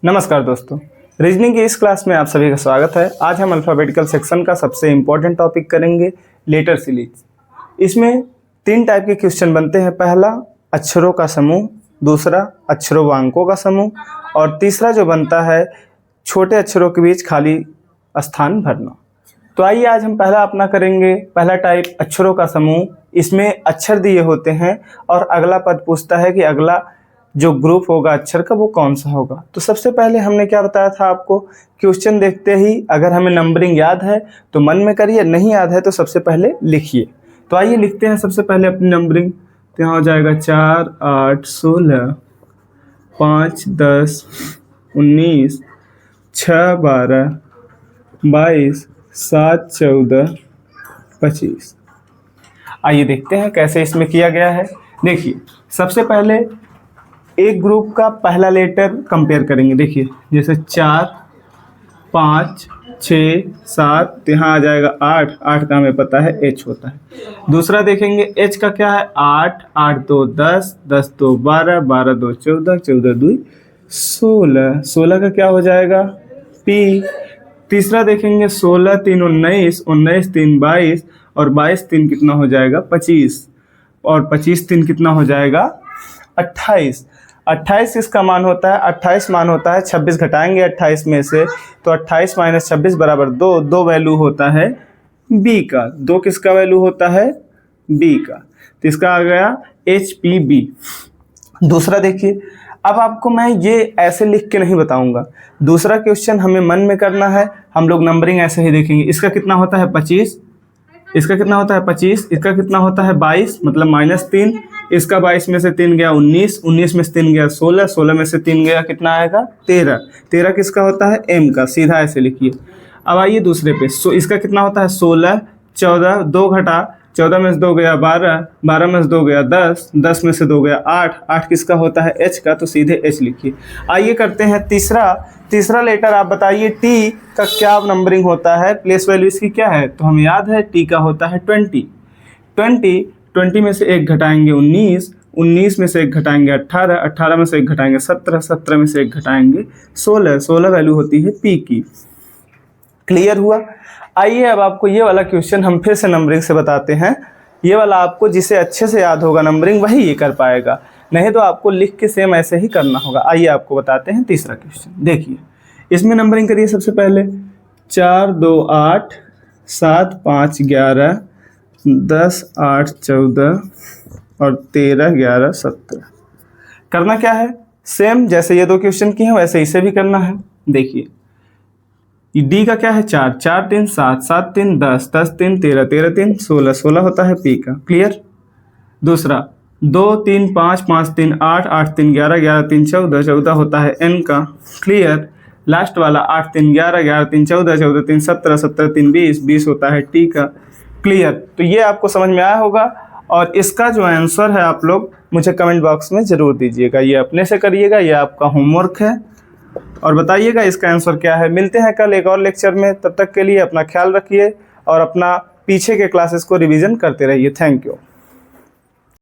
नमस्कार दोस्तों, रीजनिंग की इस क्लास में आप सभी का स्वागत है। आज हम अल्फ़ाबेटिकल सेक्शन का सबसे इम्पोर्टेंट टॉपिक करेंगे, लेटर सीरीज। इसमें 3 टाइप के क्वेश्चन बनते हैं। पहला अक्षरों का समूह, दूसरा अक्षरों व अंकों का समूह और तीसरा जो बनता है छोटे अक्षरों के बीच खाली स्थान भरना। तो आइए आज हम पहला अपना करेंगे। पहला टाइप अक्षरों का समूह। इसमें अक्षर दिए होते हैं और अगला पद पूछता है कि अगला जो ग्रुप होगा अक्षर का वो कौन सा होगा। तो सबसे पहले हमने क्या बताया था आपको, क्वेश्चन देखते ही अगर हमें नंबरिंग याद है तो मन में करिए, नहीं याद है तो सबसे पहले लिखिए। तो आइए लिखते हैं सबसे पहले अपनी नंबरिंग। तो यहाँ हो जाएगा 4, 8, 16, 5, 10, 19, 6, 12, 22, 7, 14, 25। आइए देखते हैं कैसे इसमें किया गया है। देखिए सबसे पहले एक ग्रुप का पहला लेटर कंपेयर करेंगे। देखिए जैसे 4, 5, 6, 7, यहाँ आ जाएगा 8। 8 का हमें पता है H होता है। दूसरा देखेंगे H का क्या है, 8, 8 2 10, 10 2 12, 12 2 14, 14 2 16, 16 का क्या हो जाएगा P। तीसरा देखेंगे 16 3 19, 19 3 22 और 22 3 कितना हो जाएगा 25 और 25 3 कितना हो जाएगा 28। 28 इसका मान होता है, 28 मान होता है 26 घटाएंगे 28 में से तो 28 - 26 बराबर 2। 2 वैल्यू होता है B का। 2 किसका वैल्यू होता है B का। तो इसका आ गया HPB। दूसरा देखिए, अब आपको मैं ये ऐसे लिख के नहीं बताऊंगा। दूसरा क्वेश्चन हमें मन में करना है। हम लोग नंबरिंग ऐसे ही देखेंगे। इसका कितना होता है 25, इसका कितना होता है 25, इसका कितना होता है 22 मतलब -3। इसका 22 में से 3 गया 19, 19 में से 3 गया 16, 16 में से 3 गया कितना आएगा 13। 13 किसका होता है M का। सीधा ऐसे लिखिए। अब आइए दूसरे पे। इसका कितना होता है 16, 14, 2 घटा 14 में से 2 गया 12, 12 में से 2 गया 10, 10 में से 2 गया 8, 8 किसका होता है H का। तो सीधे H लिखिए। आइए करते हैं तीसरा लेटर। आप बताइए T का क्या नंबरिंग होता है, प्लेस वैल्यू इसकी क्या है। तो हमें याद है T का होता है 20। 20 में से 1 घटाएंगे 19, 19 में से 1 घटाएंगे 18, 18 में से 1 घटाएंगे 17, 17 में से 1 घटाएंगे 16, 16 वैल्यू होती है P की। क्लियर हुआ। आइए अब आपको ये वाला क्वेश्चन हम फिर से नंबरिंग से बताते हैं। ये वाला आपको जिसे अच्छे से याद होगा नंबरिंग वही ये कर पाएगा, नहीं तो आपको लिख के सेम ऐसे ही करना होगा। आइए आपको बताते हैं तीसरा क्वेश्चन। देखिए इसमें नंबरिंग करिए। सबसे पहले 4 2 8, 7 5 11, 10 8 14 और 13 11 17। करना क्या है, सेम जैसे ये 2 क्वेश्चन किए हैं वैसे इसे भी करना है। देखिए डी का क्या है 4, 4 3 7, 7 3 10, 10 3 13, 13 3 16, 16 होता है P का। क्लियर। दूसरा 2 3 5, 5 3 8, 8 3 11, 11 3 14, 14 होता है N का। क्लियर। लास्ट वाला 8 3 11, 11 3 14, 14 3 17, 17 3 20, 20 होता है T का। क्लियर। तो ये आपको समझ में आया होगा और इसका जो आंसर है आप लोग मुझे कमेंट बॉक्स में ज़रूर दीजिएगा। ये अपने से करिएगा, ये आपका होमवर्क है और बताइएगा इसका आंसर क्या है। मिलते हैं कल एक और लेक्चर में। तब तक के लिए अपना ख्याल रखिए और अपना पीछे के क्लासेस को रिवीजन करते रहिए। Thank you.